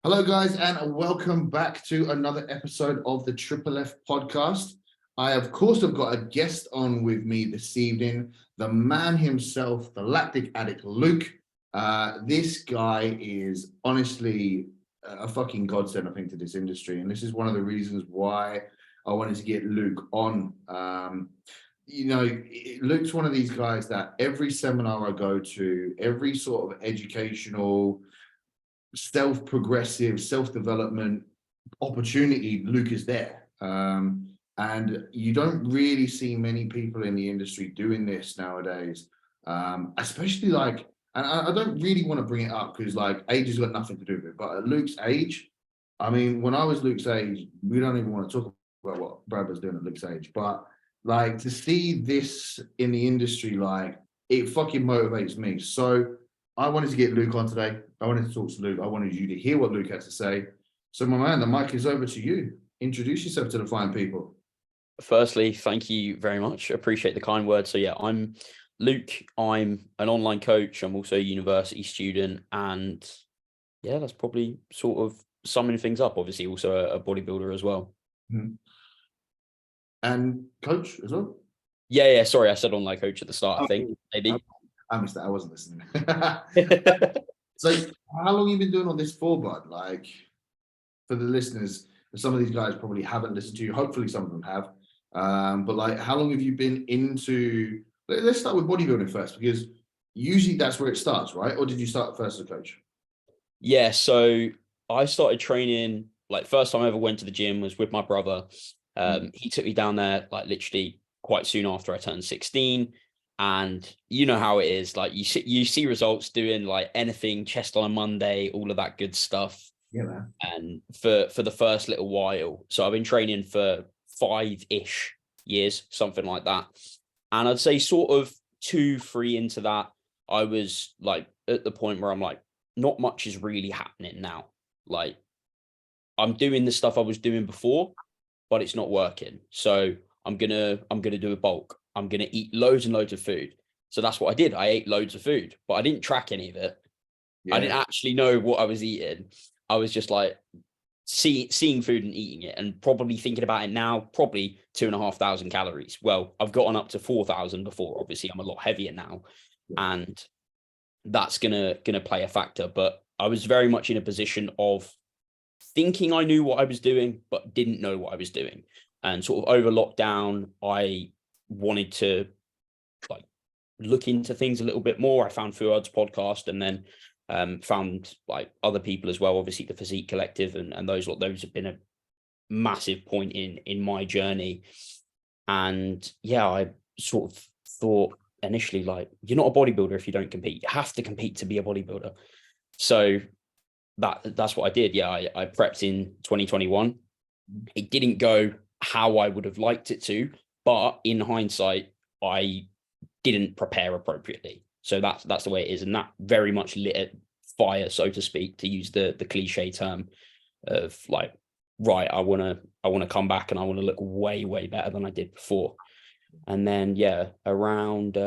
Hello, guys, and welcome back to another episode of the Triple F podcast. Of course, have got a guest on with me this evening, the man himself, the lactic addict, Luke. This guy is honestly a fucking godsend, I think, to this industry. And this is one of the reasons why I wanted to get Luke on. Luke's one of these guys that every seminar I go to, every sort of educational self-progressive, self-development opportunity, Luke is there. And you don't really see many people in the industry doing this nowadays, especially like, and I don't really want to bring it up because like age has got nothing to do with it, but at Luke's age, I mean, when I was Luke's age, we don't even want to talk about what Brad was doing at Luke's age, but like to see this in the industry, like it fucking motivates me. So I wanted to get Luke on today. I wanted to talk to Luke. I wanted you to hear what Luke had to say. So, my man, the mic is over to you. Introduce yourself to the fine people. Firstly, thank you very much. Appreciate the kind words. So yeah, I'm Luke. I'm an online coach. I'm also a university student. And yeah, that's probably sort of summing things up. Obviously, also a bodybuilder as well. Mm-hmm. And coach as well? Yeah. Sorry, I said online coach at the start, I think. Maybe. I missed that. I wasn't listening. So, how long have you been doing all this for, bud? Like, for the listeners, some of these guys probably haven't listened to you. Hopefully, some of them have. But like, how long have you been into? Let's start with bodybuilding first, because usually that's where it starts, right? Or did you start first as a coach? Yeah. So I started training. Like, first time I ever went to the gym was with my brother. He took me down there like literally quite soon after I turned 16. And you know how it is, like you see results doing like anything, chest on a Monday, all of that good stuff. Yeah, man. And for the first little while, so I've been training for 5-ish years, something like that. And I'd say sort of 2-3 into that, I was like at the point where I'm like, not much is really happening now. Like I'm doing the stuff I was doing before, but it's not working. So I'm gonna do a bulk. I'm gonna eat loads and loads of food. So that's what I did. I ate loads of food, but I didn't track any of it. Yeah. I didn't actually know what I was eating. I was just like seeing food and eating it, and probably thinking about it now, probably 2,500 calories. Well, I've gotten up to 4,000 before. Obviously, I'm a lot heavier now, and that's gonna play a factor. But I was very much in a position of thinking I knew what I was doing, but didn't know what I was doing. And sort of over lockdown, I wanted to like look into things a little bit more. I found Fuad's podcast, and then found like other people as well. Obviously, the Physique Collective, and those have been a massive point in my journey. And yeah, I sort of thought initially, like, you're not a bodybuilder if you don't compete. You have to compete to be a bodybuilder. So that's what I did. Yeah, I prepped in 2021. It didn't go how I would have liked it to, but in hindsight, I didn't prepare appropriately. So that's the way it is, and that very much lit a fire, so to speak, to use the cliche term of like, right, I want to come back and I want to look way better than I did before. And then yeah, around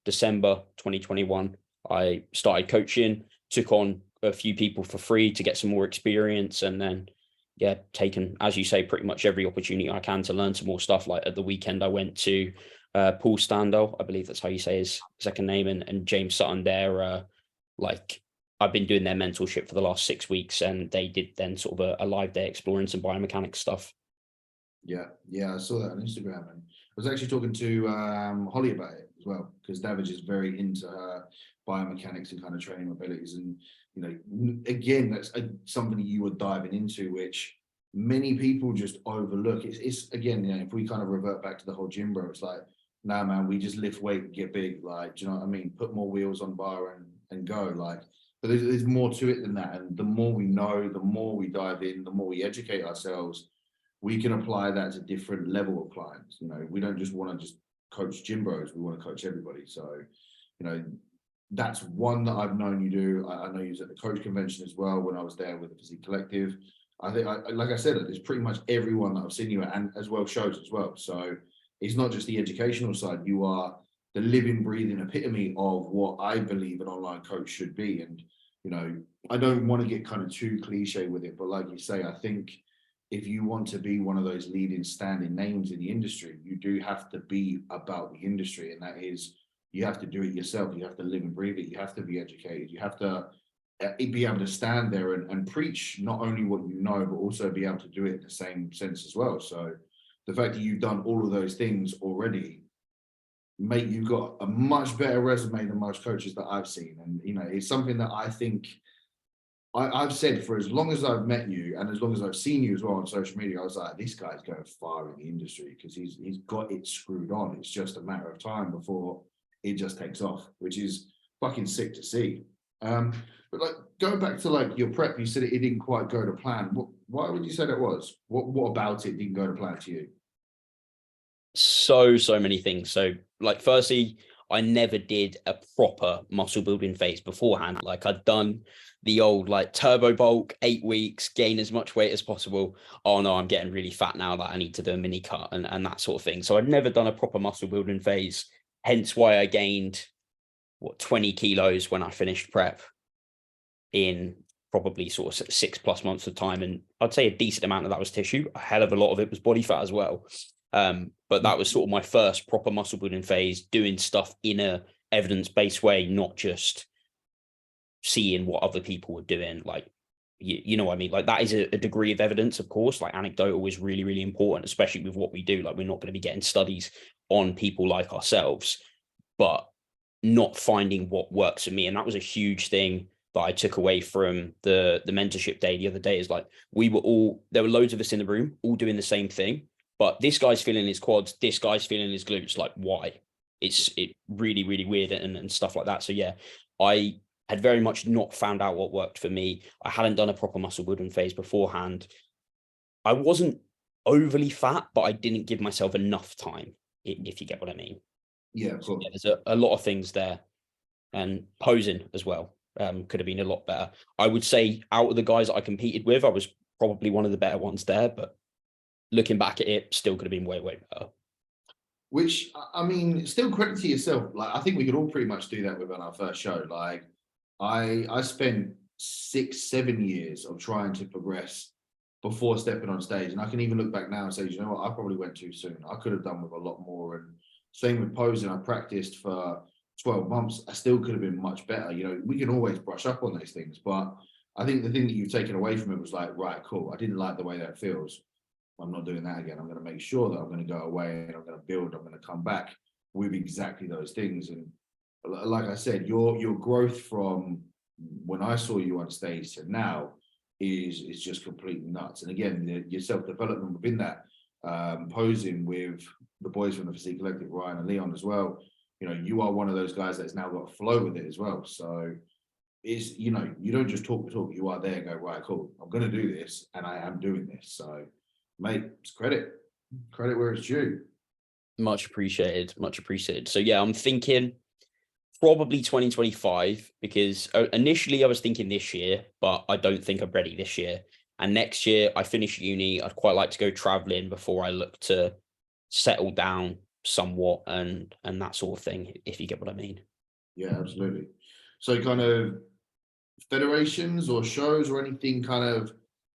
December 2021, I started coaching, took on a few people for free to get some more experience, and then yeah, taken, as you say, pretty much every opportunity I can to learn some more stuff. Like at the weekend, I went to Paul Standell, I believe that's how you say his second name, and James Sutton there. Like I've been doing their mentorship for the last 6 weeks, and they did then sort of a live day exploring some biomechanics stuff. Yeah, I saw that on Instagram, and I was actually talking to Holly about it as well, because Davidge is very into her biomechanics and kind of training abilities, and you know, again, that's something you were diving into, which many people just overlook. It's again, you know, if we kind of revert back to the whole gym bro, it's like, nah, man, we just lift weight and get big. Like, do you know what I mean? Put more wheels on bar and go. Like, but there's more to it than that. And the more we know, the more we dive in, the more we educate ourselves, we can apply that to different level of clients. You know, we don't just want to just coach gym bros. We want to coach everybody. So, you know, that's one that I've known you do. I know you was at the coach convention as well when I was there with the Physique Collective. I think, like I said, it's pretty much everyone that I've seen you at, and as well shows as well. So it's not just the educational side. You are the living, breathing epitome of what I believe an online coach should be. And you know, I don't want to get kind of too cliche with it, but like you say, I think if you want to be one of those leading standing names in the industry, you do have to be about the industry. And that is, you have to do it yourself. You have to live and breathe it. You have to be educated. You have to be able to stand there and preach not only what you know, but also be able to do it in the same sense as well. So the fact that you've done all of those things already, mate, you've got a much better resume than most coaches that I've seen. And, you know, it's something that I think I've said for as long as I've met you and as long as I've seen you as well on social media, I was like, this guy's going far in the industry because he's got it screwed on. It's just a matter of time before it just takes off, which is fucking sick to see. But like going back to like your prep, you said it didn't quite go to plan. Why would you say that was? What about it didn't go to plan to you? So many things. So like, firstly, I never did a proper muscle building phase beforehand. Like, I'd done the old like turbo bulk, 8 weeks, gain as much weight as possible. Oh no, I'm getting really fat now that I need to do a mini cut and that sort of thing. So I'd never done a proper muscle building phase. Hence why I gained 20 kilos when I finished prep in probably sort of 6+ months of time. And I'd say a decent amount of that was tissue. A hell of a lot of it was body fat as well. But that was sort of my first proper muscle building phase, doing stuff in a evidence-based way, not just seeing what other people were doing. Like, you know what I mean? Like, that is a degree of evidence, of course. Like, anecdotal is really, really important, especially with what we do. Like, we're not going to be getting studies on people like ourselves, but not finding what works for me. And that was a huge thing that I took away from the mentorship day the other day. Is like, there were loads of us in the room all doing the same thing, but this guy's feeling his quads, this guy's feeling his glutes. Like, why? It's really, really weird and stuff like that. So yeah, I had very much not found out what worked for me. I hadn't done a proper muscle building phase beforehand. I wasn't overly fat, but I didn't give myself enough time, if you get what I mean. Yeah, of course. Yeah, there's a lot of things there, and posing as well could have been a lot better. I would say out of the guys that I competed with, I was probably one of the better ones there, but looking back at it, still could have been way, way better. Which, I mean, still credit to yourself. Like, I think we could all pretty much do that with on our first show. Like, I spent 6-7 years of trying to progress before stepping on stage. And I can even look back now and say, you know what, I probably went too soon. I could have done with a lot more. And same with posing. I practiced for 12 months. I still could have been much better. You know, we can always brush up on those things. But I think the thing that you've taken away from it was like, right, cool. I didn't like the way that feels. I'm not doing that again. I'm going to make sure that I'm going to go away and I'm going to build. I'm going to come back with exactly those things. And like I said, your growth from when I saw you on stage to now is just completely nuts. And again, your self-development within that, posing with the boys from the Physique Collective, Ryan and Leon as well. You know, you are one of those guys that's now got a flow with it as well. So is, you know, you don't just talk the talk. You are there and go, right, cool. I'm going to do this, and I am doing this. So, mate, it's credit where it's due. Much appreciated, much appreciated. So yeah, I'm thinking probably 2025, because initially I was thinking this year, but I don't think I'm ready this year. And next year I finish uni. I'd quite like to go traveling before I look to settle down somewhat and that sort of thing, if you get what I mean. Yeah, absolutely. So kind of federations or shows or anything kind of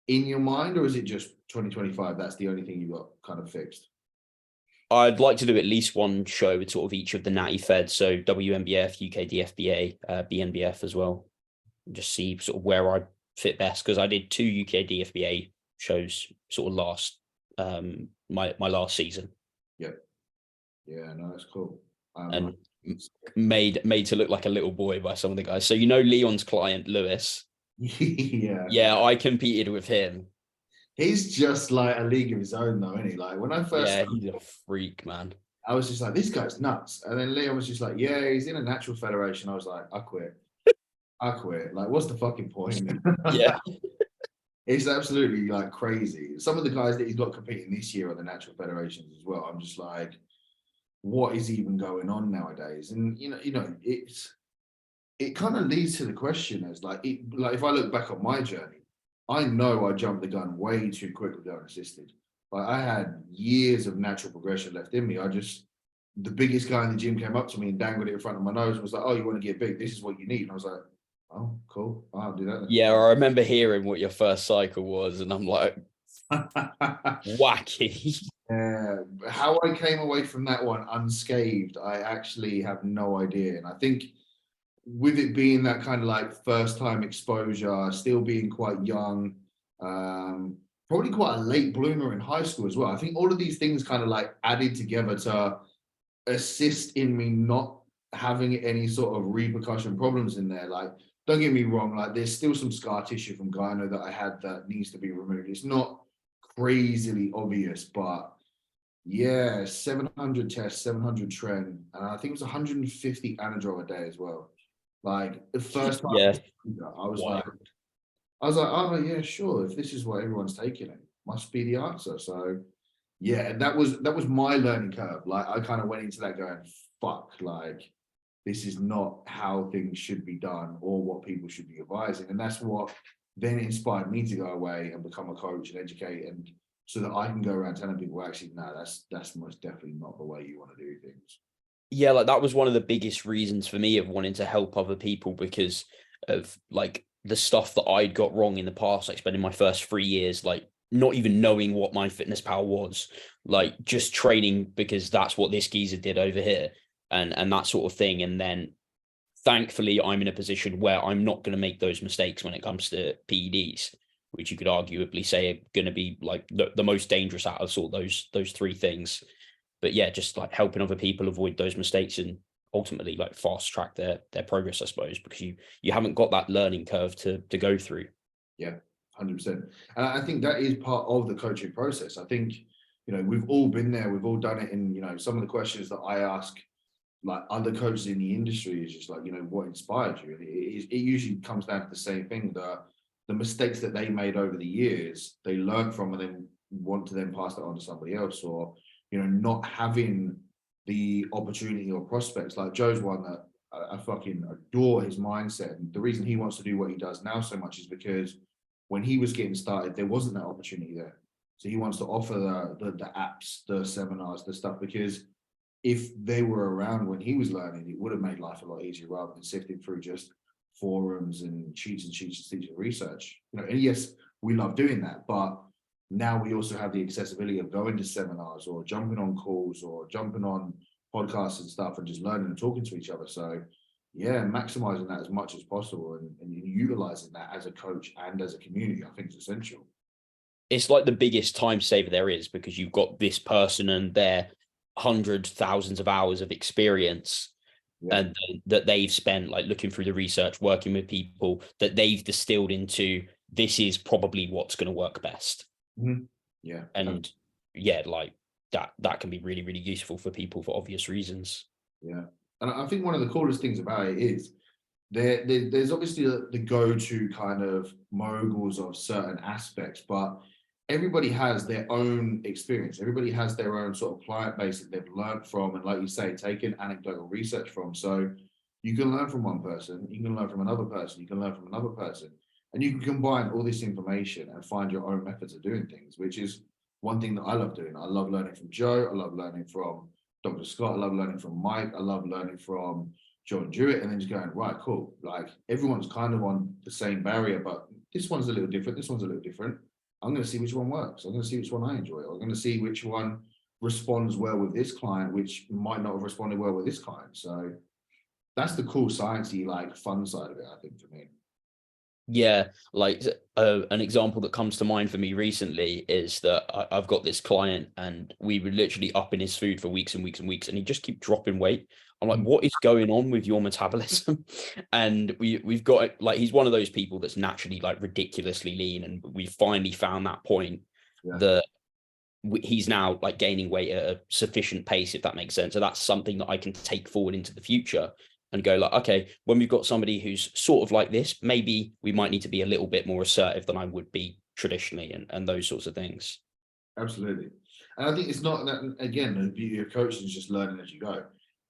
in your mind, or is it just 2025? That's the only thing you got kind of fixed. I'd like to do at least one show with sort of each of the natty feds. So WNBF, UKDFBA, BNBF as well. And just see sort of where I fit best, because I did 2 UKDFBA shows sort of my last season. Yep. Yeah, no, that's cool. And made to look like a little boy by some of the guys. So, you know, Leon's client, Lewis. Yeah, I competed with him. He's just like a league of his own, though, isn't he? Like, when I first, yeah, he's a freak, man. I was just like, this guy's nuts. And then Leon was just like, yeah, he's in a natural federation. I was like, I quit. Like, what's the fucking point? Yeah. It's absolutely like crazy. Some of the guys that he's got competing this year are the natural federations as well. I'm just like, what is even going on nowadays? And you know, it kind of leads to the question as like if I look back on my journey, I know I jumped the gun way too quick with going assisted. Like, I had years of natural progression left in me. The biggest guy in the gym came up to me and dangled it in front of my nose and was like, oh, you want to get big? This is what you need. And I was like, Oh, cool. I'll do that Yeah, I remember hearing what your first cycle was, and I'm like, then. wacky. Yeah, how I came away from that one unscathed, I actually have no idea. And I think with it being that kind of like first time exposure, still being quite young, um, probably quite a late bloomer in high school as well. I think all of these things kind of like added together to assist in me not having any sort of repercussion problems in there. Like, don't get me wrong, like there's still some scar tissue from gyno that I had that needs to be removed. It's not crazily obvious, but yeah, 700 tests, 700 trend, and I think it was 150 anadrol a day as well. Like the first time Yeah, I was like, wild. oh yeah, sure. If this is what everyone's taking, it must be the answer. So yeah, that was my learning curve. Like I kind of went into that going, fuck, like this is not how things should be done or what people should be advising. And that's what then inspired me to go away and become a coach and educate and so that I can go around telling people actually, no, that's most definitely not the way you want to do things. Yeah, like that was one of the biggest reasons for me of wanting to help other people because of like the stuff that I'd got wrong in the past, like spending my first 3 years, like not even knowing what my fitness power was, like just training because that's what this geezer did over here and that sort of thing. And then thankfully I'm in a position where I'm not going to make those mistakes when it comes to PEDs, which you could arguably say are going to be like the most dangerous out of sort of those three things. But yeah, just like helping other people avoid those mistakes and ultimately like fast track their progress, I suppose, because you haven't got that learning curve to go through. Yeah, 100%. And I think that is part of the coaching process. I think, we've all been there, we've all done it. And, some of the questions that I ask like other coaches in the industry is just like, what inspired you? And it usually comes down to the same thing, the mistakes that they made over the years, they learn from and then want to then pass that on to somebody else, or, not having the opportunity or prospects. Like Joe's one that I fucking adore his mindset. And the reason he wants to do what he does now so much is because when he was getting started, there wasn't that opportunity there. So he wants to offer the apps, the seminars, the stuff, because if they were around when he was learning, it would have made life a lot easier rather than sifting through just forums and cheats and cheats and cheats and research. And yes, we love doing that, but now we also have the accessibility of going to seminars or jumping on calls or jumping on podcasts and stuff and just learning and talking to each other. So yeah, maximizing that as much as possible and utilizing that as a coach and as a community, I think is essential. It's like the biggest time saver there is because you've got this person and their hundreds, thousands of hours of experience Yeah. and that they've spent like looking through the research, working with people that they've distilled into this is probably what's going to work best. Mm-hmm. Yeah. And yeah, like that can be really, really useful for people for obvious reasons. Yeah. And I think one of the coolest things about it is there's obviously the go-to kind of moguls of certain aspects, but everybody has their own experience. Everybody has their own sort of client base that they've learned from, and like you say, taken anecdotal research from. So you can learn from one person, you can learn from another person, you can learn from another person, and you can combine all this information and find your own methods of doing things, which is one thing that I love doing. I love learning from Joe. I love learning from Dr. Scott. I love learning from Mike. I love learning from John Jewett, and then just going, right, cool. Like everyone's kind of on the same barrier, but this one's a little different. This one's a little different. I'm going to see which one works. I'm going to see which one I enjoy. I'm going to see which one responds well with this client, which might not have responded well with this client. So that's the cool sciencey, like fun side of it, I think, for me. Yeah, like an example that comes to mind for me recently is that I've got this client and we were literally upping his food for weeks and weeks and weeks, and he just keep dropping weight. I'm like, what is going on with your metabolism? And we've got like he's one of those people that's naturally like ridiculously lean, and we finally found that point Yeah. that he's now like gaining weight at a sufficient pace, if that makes sense. So that's something that I can take forward into the future and go like, okay, when we've got somebody who's sort of like this, maybe we might need to be a little bit more assertive than I would be traditionally and those sorts of things. Absolutely. And I think it's not that, again, the beauty of coaching is just learning as you go.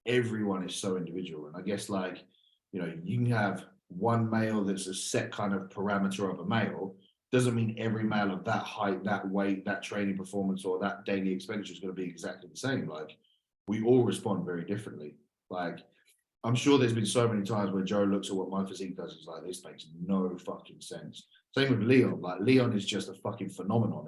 Everyone is so individual. And I guess, like, you can have one male that's a set kind of parameter of a male. Doesn't mean every male of that height, that weight, that training performance, or that daily expenditure is going to be exactly the same. Like, we all respond very differently. Like, I'm sure there's been so many times where Joe looks at what my physique does, it's like, this makes no fucking sense. Same with Leon. Like, Leon is just a fucking phenomenon.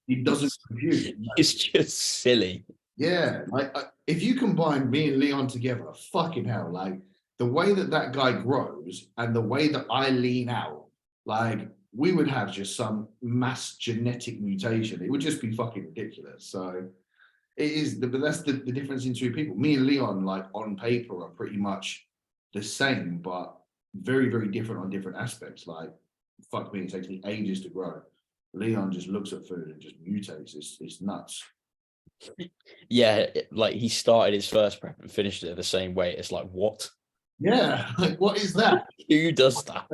He doesn't compute. You know? It's just silly. Yeah, like if you combine me and Leon together, fucking hell, like the way that that guy grows and the way that I lean out, like we would have just some mass genetic mutation. It would just be fucking ridiculous. So it is, but that's the difference in two people. Me and Leon, like on paper, are pretty much the same, but very, very different on different aspects. Like, fuck me, it takes me ages to grow. Leon just looks at food and just mutates. It's nuts. Yeah, like he started his first prep and finished it the same way. It's like, what? Yeah, like what is that? Who does that?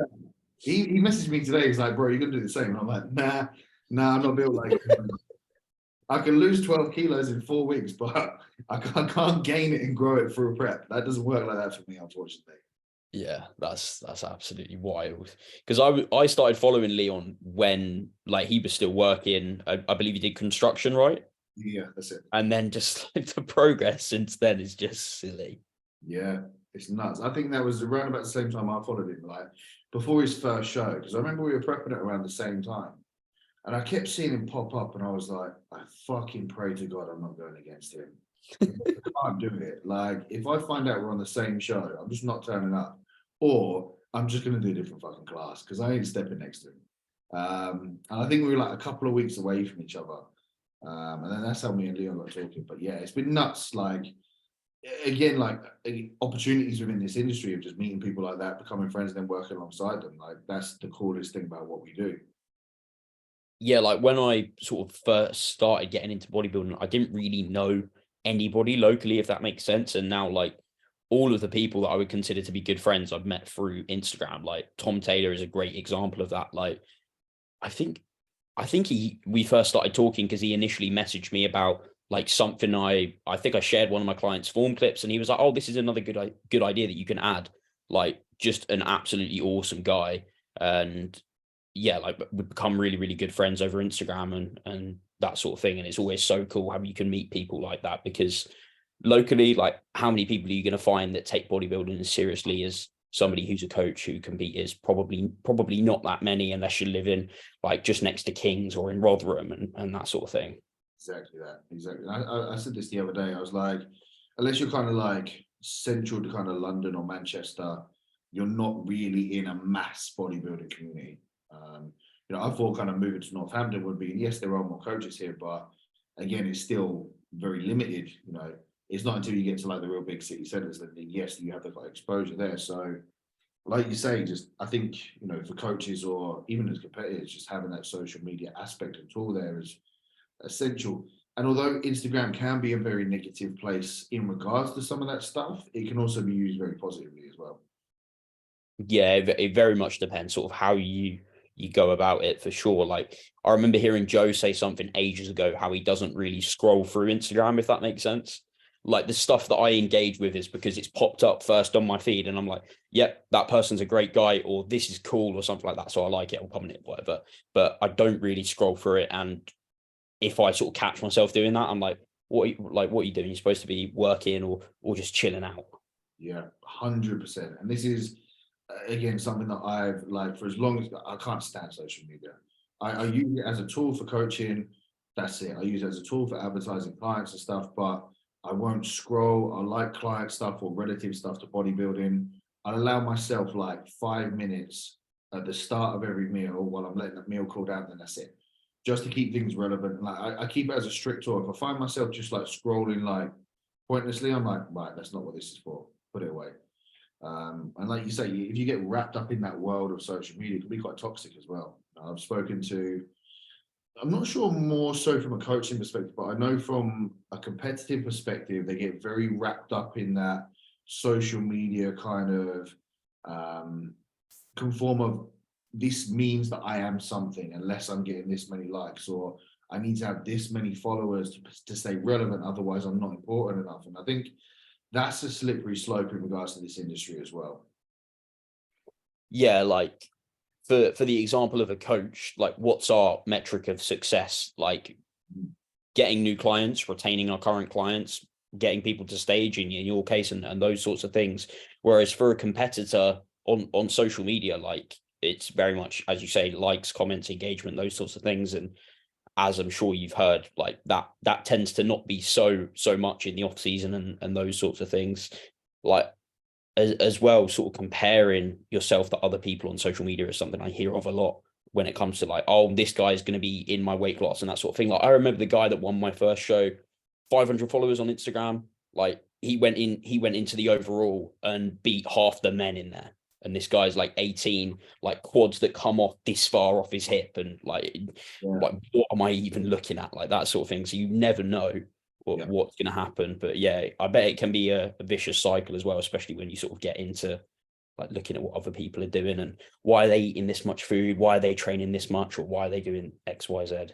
He messaged me today. He's like, bro, you're gonna do the same. And I'm like, nah, I'm not built like that. I can lose 12 kilos in 4 weeks, but I can't gain it and grow it through a prep. That doesn't work like that for me, unfortunately. Yeah, that's absolutely wild. Because I started following Leon when like he was still working. I believe he did construction, right? Yeah, that's it. And then just like the progress since then is just silly. Yeah, it's nuts. I think that was around about the same time I followed him, like before his first show, because I remember we were prepping it around the same time. And I kept seeing him pop up, and I was like, I fucking pray to God I'm not going against him. I can't do it. Like, if I find out we're on the same show, I'm just not turning up. Or I'm just going to do a different fucking class because I ain't stepping next to him. And I think we were like a couple of weeks away from each other. And then that's how me and Leon got talking. But yeah, it's been nuts. Like, again, like opportunities within this industry of just meeting people like that, becoming friends, and then working alongside them. Like, that's the coolest thing about what we do. Yeah, like when I sort of first started getting into bodybuilding, I didn't really know anybody locally, if that makes sense. And now, like all of the people that I would consider to be good friends, I've met through Instagram. Like Tom Taylor is a great example of that. Like I think, we first started talking because he initially messaged me about like something I think I shared one of my clients' form clips, and he was like, "Oh, this is another good idea that you can add." Like just an absolutely awesome guy, and yeah, like we've become really, really good friends over Instagram and that sort of thing. And it's always so cool how you can meet people like that, because locally, like how many people are you going to find that take bodybuilding as seriously as somebody who's a coach who compete? Is probably not that many, unless you live in like just next to Kings or in Rotherham and that sort of thing. Exactly that. Exactly. I said this the other day. I was like, unless you're kind of like central to kind of London or Manchester, you're not really in a mass bodybuilding community. I thought kind of moving to Northampton would be, and yes, there are more coaches here, but again, it's still very limited. It's not until you get to like the real big city centers that yes, you have the exposure there. So, like you say, just I think for coaches or even as competitors, just having that social media aspect and tool there is essential. And although Instagram can be a very negative place in regards to some of that stuff, it can also be used very positively as well. Yeah, it very much depends sort of how you go about it, for sure. Like I remember hearing Joe say something ages ago, how he doesn't really scroll through Instagram, if that makes sense. Like the stuff that I engage with is because it's popped up first on my feed and I'm like, yep, that person's a great guy, or this is cool or something like that. So I like it, I'll comment it, whatever. But I don't really scroll through it. And if I sort of catch myself doing that, I'm like, what are you doing? You're supposed to be working or just chilling out. Yeah, 100%. And this is again something that I've like for as long as I can't stand social media. I use it as a tool for coaching. That's it. I use it as a tool for advertising clients and stuff, but I won't scroll. I like client stuff or relative stuff to bodybuilding. I allow myself like 5 minutes at the start of every meal while I'm letting that meal cool down, then that's it. Just to keep things relevant. Like I keep it as a strict tool. If I find myself just like scrolling like pointlessly, I'm like, right, that's not what this is for. Put it away. And like you say, if you get wrapped up in that world of social media, it can be quite toxic as well. I've spoken to, I'm not sure more so from a coaching perspective, but I know from a competitive perspective, they get very wrapped up in that social media kind of conform of this means that I am something unless I'm getting this many likes, or I need to have this many followers to stay relevant. Otherwise, I'm not important enough. And I think that's a slippery slope in regards to this industry as well. Yeah, like for the example of a coach, like what's our metric of success? Like getting new clients, retaining our current clients, getting people to stage in your case and those sorts of things. Whereas for a competitor on social media, like it's very much, as you say, likes, comments, engagement, those sorts of things. And as I'm sure you've heard, like that tends to not be so much in the off season and those sorts of things. Like as well, sort of comparing yourself to other people on social media is something I hear of a lot when it comes to like, oh, this guy's going to be in my weight class and that sort of thing. Like I remember the guy that won my first show, 500 followers on Instagram. Like he went into the overall and beat half the men in there. And this guy's like 18, like quads that come off this far off his hip, and like what am I even looking at? Like that sort of thing. So you never know what's going to happen. But yeah, I bet it can be a vicious cycle as well, especially when you sort of get into like looking at what other people are doing and why are they eating this much food, why are they training this much, or why are they doing X, Y, Z.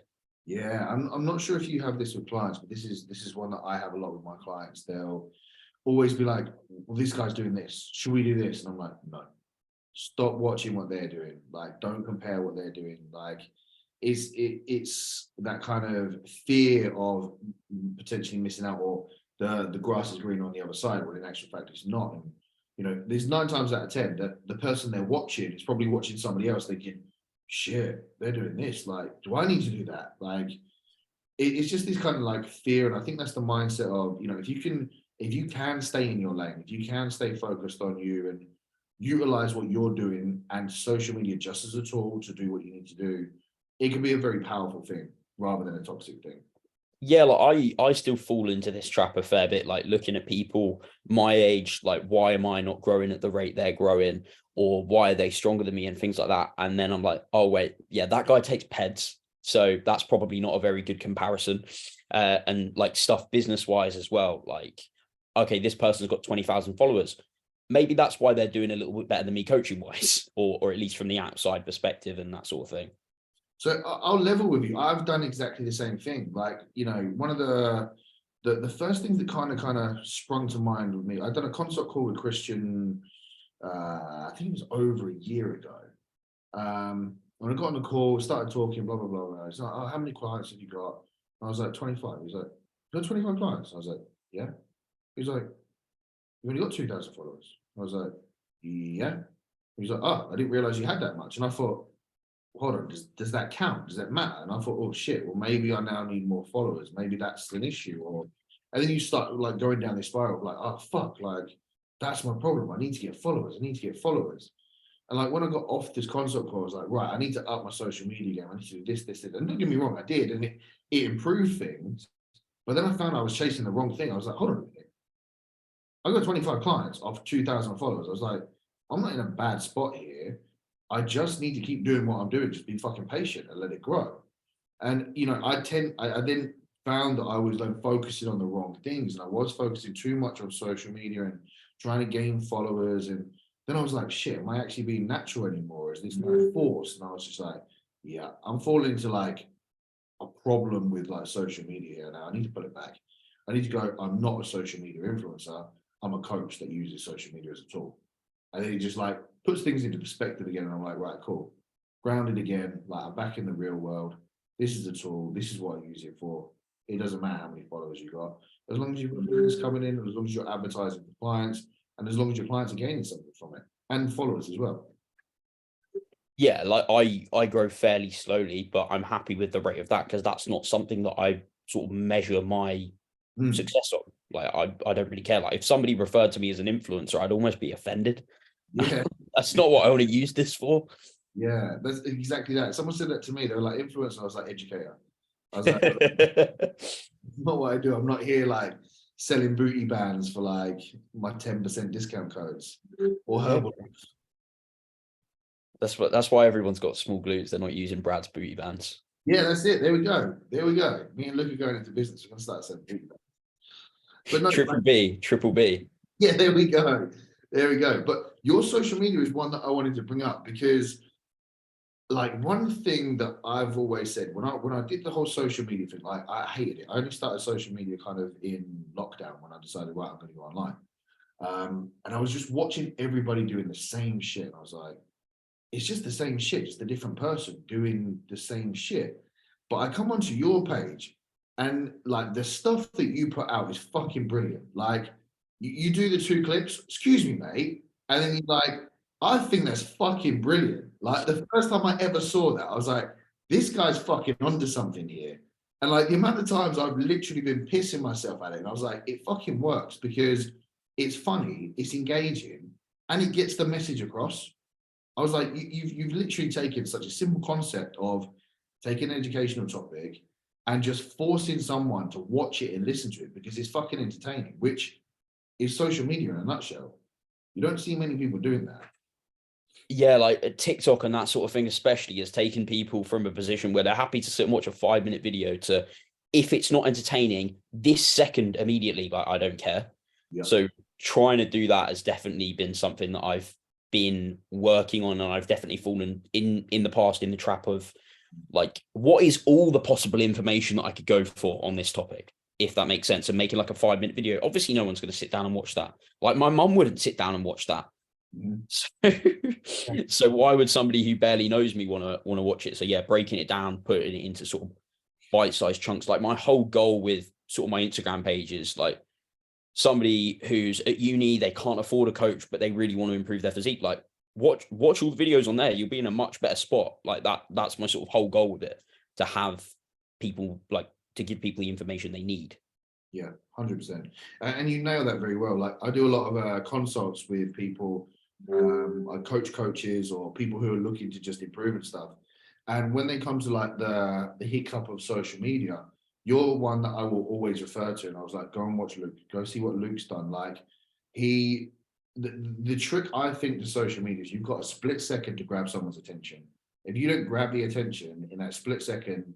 Yeah, I'm not sure if you have this with clients, but this is one that I have a lot with my clients. They'll always be like, well, this guy's doing this. Should we do this? And I'm like, no. Stop watching what they're doing. Like, don't compare what they're doing. Like, it's that kind of fear of potentially missing out, or the grass is green on the other side, when in actual fact it's not. And you know, there's 9 times out of 10 that the person they're watching is probably watching somebody else thinking, shit, they're doing this. Like, do I need to do that? Like, it's just this kind of like fear. And I think that's the mindset of, you know, if you can stay in your lane, if you can stay focused on you and utilize what you're doing and social media just as a tool to do what you need to do, it can be a very powerful thing rather than a toxic thing. Yeah, like I still fall into this trap a fair bit, like looking at people my age, like why am I not growing at the rate they're growing, or why are they stronger than me and things like that. And then I'm like, oh wait, yeah, that guy takes peds, so that's probably not a very good comparison. And like stuff business wise as well, like, okay, this person's got 20,000 followers. Maybe that's why they're doing a little bit better than me coaching wise, or at least from the outside perspective and that sort of thing. So I'll level with you. I've done exactly the same thing. Like, you know, one of the first things that kind of sprung to mind with me, I'd done a consult call with Christian, I think it was over a year ago. When I got on the call, started talking, blah, blah, blah, blah. He's like, oh, how many clients have you got? And I was like, 25. He's like, you got 25 clients? I was like, yeah. He's like, you've only got 2,000 followers. I was like, yeah. He's like, oh, I didn't realize you had that much. And I thought, hold on, does that count? Does that matter? And I thought, oh shit, well, maybe I now need more followers. Maybe that's an issue. Or, and then you start like going down this spiral of like, oh fuck, like that's my problem. I need to get followers. I need to get followers. And like when I got off this consult call, I was like, right, I need to up my social media game. I need to do this. And don't get me wrong, I did, and it improved things. But then I found I was chasing the wrong thing. I was like, hold on a minute. I got 25 clients off 2,000 followers. I was like, I'm not in a bad spot here. I just need to keep doing what I'm doing. Just be fucking patient and let it grow. And you know, I then found that I was like focusing on the wrong things, and I was focusing too much on social media and trying to gain followers. And then I was like, shit, am I actually being natural anymore? Is this my force? And I was just like, yeah, I'm falling into like a problem with like social media now. I need to put it back. I need to go, I'm not a social media influencer. I'm a coach that uses social media as a tool. And then it just like puts things into perspective again. And I'm like, right, cool. Grounded again. Like I'm back in the real world. This is a tool. This is what I use it for. It doesn't matter how many followers you got. As long as you've got business coming in, as long as you're advertising for clients, and as long as your clients are gaining something from it, and followers as well. Yeah, like I grow fairly slowly, but I'm happy with the rate of that because that's not something that I sort of measure my success on. Like I don't really care. Like if somebody referred to me as an influencer, I'd almost be offended. Yeah. That's not what I want to use this for. Yeah, that's exactly that. Someone said that to me. They were like influencer. I was like educator. I was like, that's not what I do. I'm not here like selling booty bands for like my 10% discount codes or herbal. That's why everyone's got small glutes. They're not using Brad's booty bands. Yeah, that's it. There we go. There we go. Me and Luke are going into business. We're gonna start selling booty bands. But no, triple B. Yeah, there we go. There we go. But your social media is one that I wanted to bring up because, like, one thing that I've always said when I did the whole social media thing, like, I hated it. I only started social media kind of in lockdown when I decided, right, I'm going to go online. And I was just watching everybody doing the same shit. And I was like, it's just the same shit, just a different person doing the same shit. But I come onto your page And like the stuff that you put out is fucking brilliant. Like you do the 2 clips, excuse me, mate. And then you're like, I think that's fucking brilliant. Like the first time I ever saw that, I was like, this guy's fucking onto something here. And like the amount of times I've literally been pissing myself at it, and I was like, it fucking works because it's funny, it's engaging, and it gets the message across. I was like, you've literally taken such a simple concept of taking an educational topic and just forcing someone to watch it and listen to it because it's fucking entertaining, which is social media in a nutshell. You don't see many people doing that. Yeah, like TikTok and that sort of thing, especially, has taken people from a position where they're happy to sit and watch a 5-minute video to, if it's not entertaining this second immediately, like I don't care. Yeah. So trying to do that has definitely been something that I've been working on, and I've definitely fallen in the past in the trap of like, what is all the possible information that I could go for on this topic, if that makes sense, and making like a 5-minute video. Obviously, no one's going to sit down and watch that. Like my mum wouldn't sit down and watch that. So why would somebody who barely knows me want to watch it? So yeah, breaking it down, putting it into sort of bite-sized chunks. Like my whole goal with sort of my Instagram page is like somebody who's at uni, they can't afford a coach, but they really want to improve their physique. Like watch all the videos on there. You'll be in a much better spot. Like that's my sort of whole goal with it, to have people, like, to give people the information they need. Yeah, 100%. And you nail that very well. Like I do a lot of consults with people, I coach coaches or people who are looking to just improve and stuff. And when they come to like the hiccup of social media, you're one that I will always refer to. And I was like, go and watch Luke, go see what Luke's done. Like the trick I think to social media is you've got a split second to grab someone's attention. If you don't grab the attention in that split second,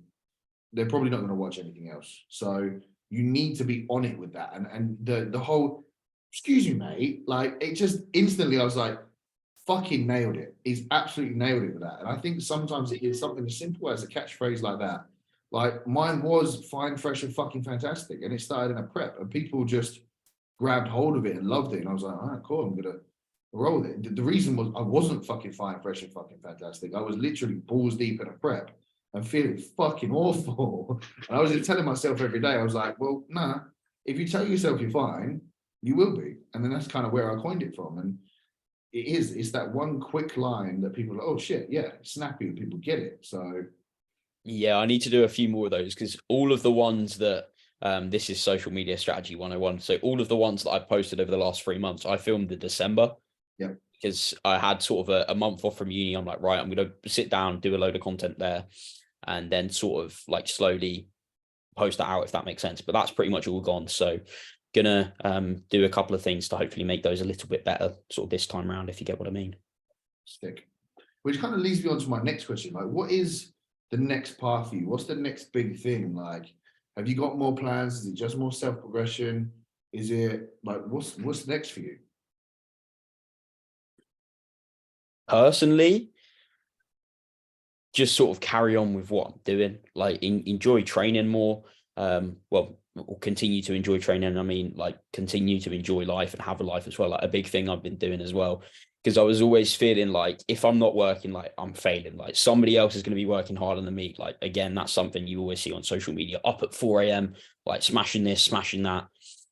they're probably not going to watch anything else. So you need to be on it with that. And the whole, excuse me, mate, like it just instantly, I was like, fucking nailed it. He's absolutely nailed it with that. And I think sometimes it is something as simple as a catchphrase like that. Like mine was fine, fresh, and fucking fantastic. And it started in a prep, and people just grabbed hold of it and loved it. And I was like, all right, cool, I'm gonna roll with it. The reason was I wasn't fucking fine, fresh, and fucking fantastic. I was literally balls deep in a prep and feeling fucking awful. And I was just telling myself every day, I was like, well, nah, if you tell yourself you're fine, you will be. And then that's kind of where I coined it from. And it's that one quick line that people are like, oh shit, yeah, snappy, and people get it. So yeah, I need to do a few more of those, because all of the ones that this is social media strategy 101. So all of the ones that I've posted over the last 3 months, I filmed in December. Yeah. Because I had sort of a month off from uni. I'm like, right, I'm going to sit down, do a load of content there, and then sort of like slowly post that out, if that makes sense. But that's pretty much all gone. So gonna do a couple of things to hopefully make those a little bit better sort of this time around, if you get what I mean. Stick. Which kind of leads me on to my next question. Like, what is the next path for you? What's the next big thing? Like, have you got more plans? Is it just more self-progression? Is it like what's next for you? Personally, just sort of carry on with what I'm doing, like enjoy training more. Well, continue to enjoy training. I mean, like continue to enjoy life and have a life as well. Like a big thing I've been doing as well, because I was always feeling like if I'm not working, like I'm failing, like somebody else is going to be working harder than me. Like, again, that's something you always see on social media, up at 4 a.m, like smashing this, smashing that,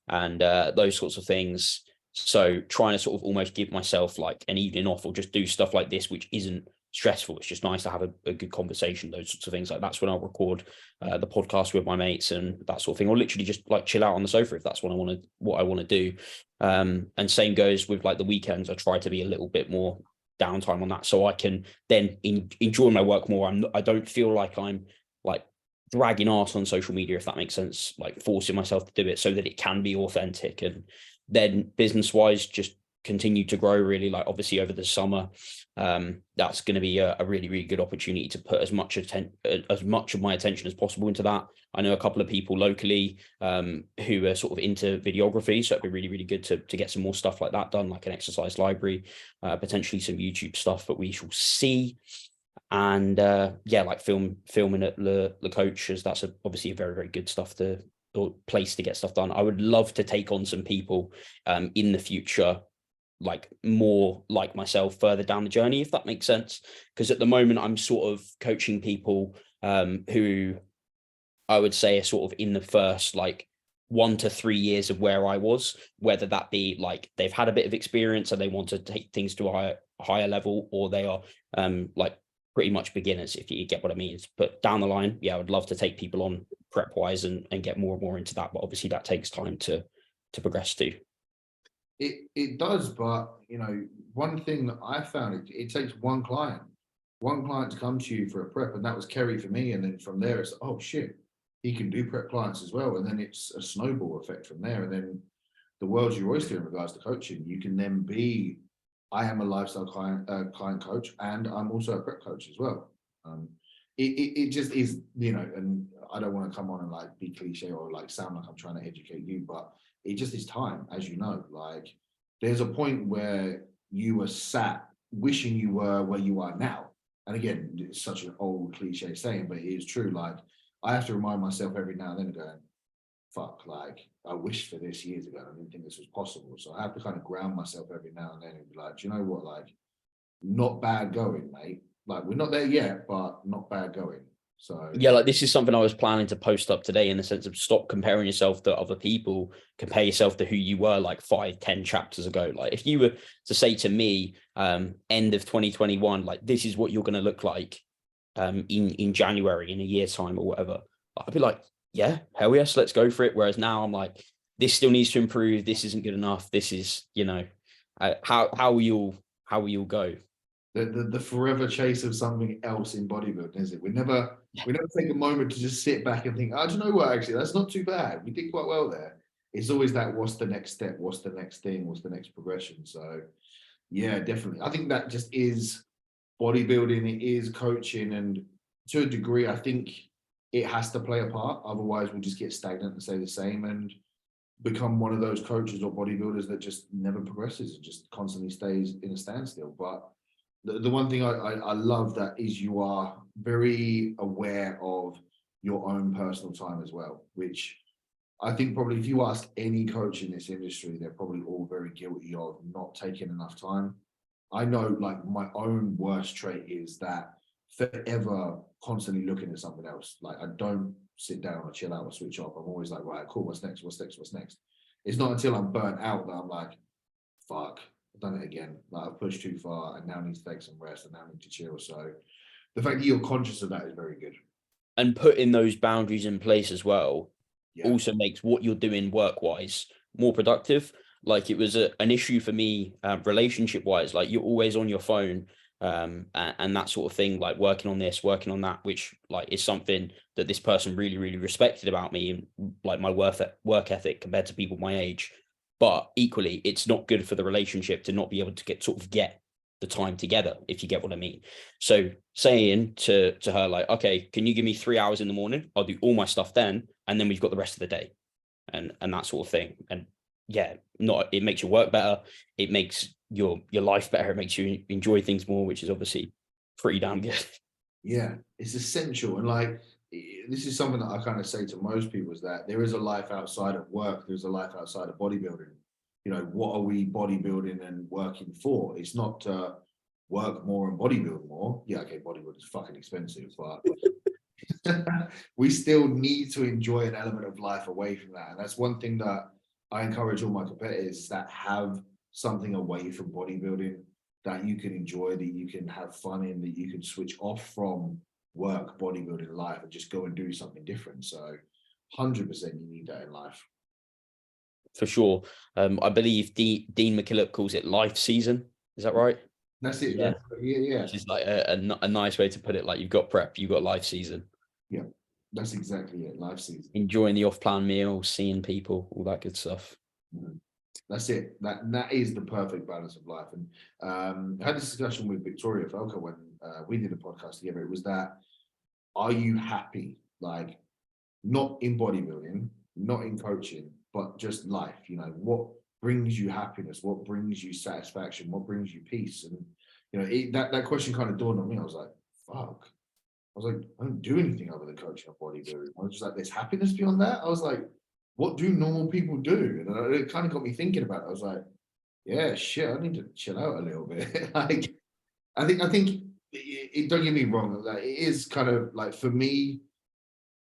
and those sorts of things. So trying to sort of almost give myself like an evening off, or just do stuff like this, which isn't stressful. It's just nice to have a good conversation, those sorts of things. Like that's when I'll record the podcast with my mates and that sort of thing, or literally just like chill out on the sofa if that's what I want to do. And same goes with like the weekends. I try to be a little bit more downtime on that, so I can then enjoy my work more. I don't feel like I'm like dragging arse on social media, if that makes sense, like forcing myself to do it so that it can be authentic. And then business wise, just continue to grow, really. Like obviously over the summer, that's going to be a really, really good opportunity to put as much of my attention as possible into that. I know a couple of people locally who are sort of into videography, so it'd be really, really good to get some more stuff like that done, like an exercise library, potentially some YouTube stuff, but we shall see. And yeah, like filming at the coach, as that's obviously a very, very good stuff or place to get stuff done. I would love to take on some people in the future, like more like myself further down the journey, if that makes sense. Because at the moment I'm sort of coaching people who I would say, are sort of in the first like 1 to 3 years of where I was, whether that be like they've had a bit of experience and they want to take things to a higher level, or they are like pretty much beginners, if you get what I mean. But down the line, yeah, I would love to take people on prep wise and get more and more into that. But obviously that takes time to progress to. It does, but you know, one thing that I found, it takes one client to come to you for a prep, and that was Kerry for me. And then from there, it's oh shit, he can do prep clients as well, and then it's a snowball effect from there. And then the world's your oyster in regards to coaching. You can then be, I am a lifestyle client coach, and I'm also a prep coach as well. It just is, you know, and I don't want to come on and like be cliche or like sound like I'm trying to educate you, but it just is time, as you know. Like there's a point where you were sat wishing you were where you are now. And again, it's such an old cliche saying, but it is true. Like I have to remind myself every now and then going, fuck, like I wished for this years ago. I didn't think this was possible. So I have to kind of ground myself every now and then and be like, do you know what? Like, not bad going, mate. Like we're not there yet, but not bad going. So Yeah, like this is something I was planning to post up today, in the sense of stop comparing yourself to other people, compare yourself to who you were like 5, 10 chapters ago. Like if you were to say to me, end of 2021, like this is what you're going to look like in January, in a year's time or whatever, I'd be like, yeah, hell yes, let's go for it. Whereas now I'm like, this still needs to improve. This isn't good enough. This is, you know, how will you go? the forever chase of something else in bodybuilding, is it? We never take a moment to just sit back and think, oh, do you know what? Actually, that's not too bad. We did quite well there. It's always that, what's the next step? What's the next thing? What's the next progression? So yeah, definitely. I think that just is bodybuilding, it is coaching, and to a degree, I think it has to play a part. Otherwise, we'll just get stagnant and stay the same and become one of those coaches or bodybuilders that just never progresses and just constantly stays in a standstill. But the one thing I love that is you are very aware of your own personal time as well, which I think probably if you ask any coach in this industry, they're probably all very guilty of not taking enough time. I know like my own worst trait is that forever constantly looking at something else. Like I don't sit down or chill out or switch off. I'm always like, right, cool, what's next? What's next? What's next? It's not until I'm burnt out that I'm like, fuck, I've done it again. Like I've pushed too far and now need to take some rest and now need to chill. So the fact that you're conscious of that is very good. And putting those boundaries in place as well Yeah. also makes what you're doing work wise more productive. Like it was an issue for me, relationship wise. Like you're always on your phone, and that sort of thing, like working on this, working on that, which like is something that this person really, really respected about me, and like my work ethic compared to people my age. But equally, it's not good for the relationship to not be able to get the time together, if you get what I mean. So saying to her, like, okay, can you give me 3 hours in the morning? I'll do all my stuff then, and then we've got the rest of the day, and that sort of thing. And yeah, not it makes your work better, it makes your life better, it makes you enjoy things more, which is obviously pretty damn good. Yeah, it's essential. And like, this is something that I kind of say to most people is that there is a life outside of work. There's a life outside of bodybuilding. You know, what are we bodybuilding and working for? It's not to work more and bodybuild more. Yeah, okay, bodybuilding is fucking expensive, but we still need to enjoy an element of life away from that. And that's one thing that I encourage all my competitors that have something away from bodybuilding that you can enjoy, that you can have fun in, that you can switch off from work, bodybuilding life and just go and do something different. So 100% you need that in life. For sure. I believe Dean McKillop calls it life season. Is that right? That's it. Yeah. Yeah. Which is like a nice way to put it. Like you've got prep, you've got life season. Yeah, that's exactly it. Life season. Enjoying the off-plan meals, seeing people, all that good stuff. Mhm. That's it. That is the perfect balance of life. And I had this discussion with Victoria Felker when we did a podcast together. It was that, are you happy? Like, not in bodybuilding, not in coaching, but just life. You know, what brings you happiness? What brings you satisfaction? What brings you peace? And you know, that question kind of dawned on me. I was like, fuck. I was like, I don't do anything other than coaching or bodybuilding. I was just like, there's happiness beyond that. I was like, what do normal people do? And it kind of got me thinking about it. I was like, yeah, shit, I need to chill out a little bit. Like, I think don't get me wrong. Like, it is kind of like, for me,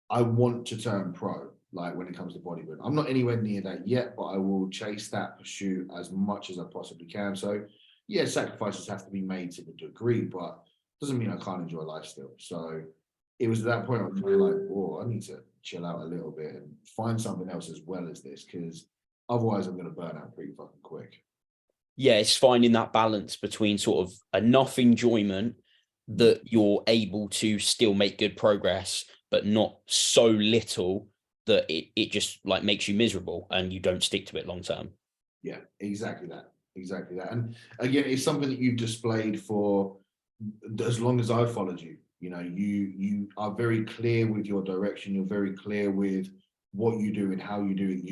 I want to turn pro, like when it comes to bodybuilding. I'm not anywhere near that yet, but I will chase that pursuit as much as I possibly can. So, yeah, sacrifices have to be made to the degree, but doesn't mean I can't enjoy life still. So it was at that point I was kind of like, whoa, I need to chill out a little bit and find something else as well as this, because otherwise I'm going to burn out pretty fucking quick. Yeah, it's finding that balance between sort of enough enjoyment that you're able to still make good progress, but not so little that it just like makes you miserable and you don't stick to it long term. Yeah, exactly that. Exactly that. And again, it's something that you've displayed for as long as I've followed you. You know, you are very clear with your direction. You're very clear with what you do and how you do it.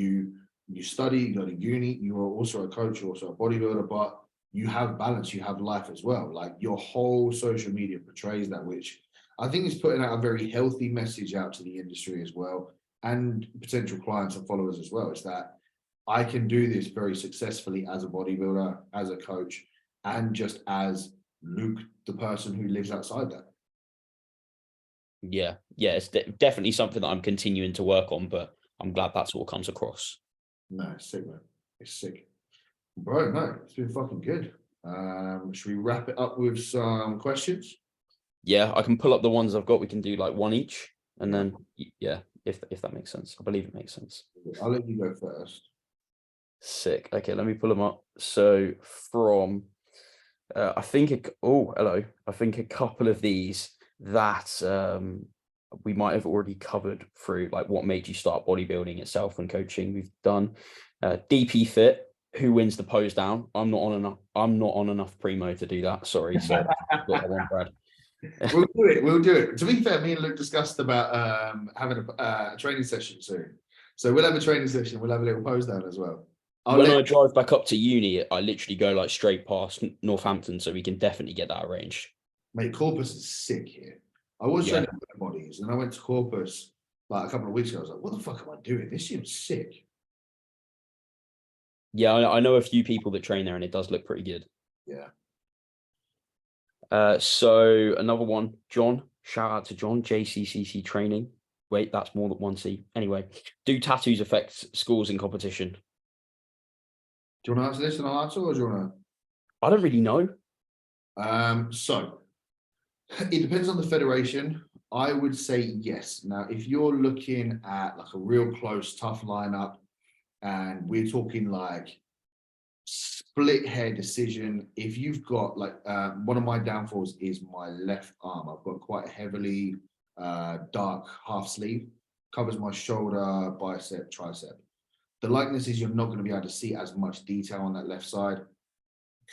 You study, you go to uni, you are also a coach, you're also a bodybuilder, but you have balance, you have life as well. Like your whole social media portrays that, which I think is putting out a very healthy message out to the industry as well, and potential clients and followers as well. Is that I can do this very successfully as a bodybuilder, as a coach, and just as Luke, the person who lives outside that. Yeah, it's definitely something that I'm continuing to work on, but I'm glad that sort of comes across. No, it's sick, man. It's sick. Bro, no, it's been fucking good. Should we wrap it up with some questions? Yeah, I can pull up the ones I've got. We can do like one each, and Yeah. then yeah, if that makes sense. I believe it makes sense. I'll let you go first. Sick. Okay, let me pull them up. So from I think hello. I think a couple of these that we might have already covered through like what made you start bodybuilding itself and coaching. We've done DP Fit, who wins the pose down. I'm not on enough primo to do that. Sorry. So got that one, Brad. We'll do it. We'll do it. To be fair, me and Luke discussed about having a training session soon. So we'll have a training session. We'll have a little pose down as well. When I drive back up to uni, I literally go like straight past Northampton, so we can definitely get that arranged. Mate, Corpus is sick here. I was Yeah. training with bodies, and I went to Corpus like a couple of weeks ago. I was like, "What the fuck am I doing? This seems sick." Yeah, I know a few people that train there, and it does look pretty good. Yeah. So another one, John. Shout out to John, JCCC training. Wait, that's more than one C. Anyway, do tattoos affect scores in competition? Do you want to answer this and I'll answer, or do you want I don't really know. to? So it depends on the federation. I would say yes. Now, if you're looking at like a real close, tough lineup, and we're talking like split hair decision, if you've got like one of my downfalls is my left arm. I've got quite a heavily dark half sleeve, covers my shoulder, bicep, tricep. The likeness is you're not going to be able to see as much detail on that left side.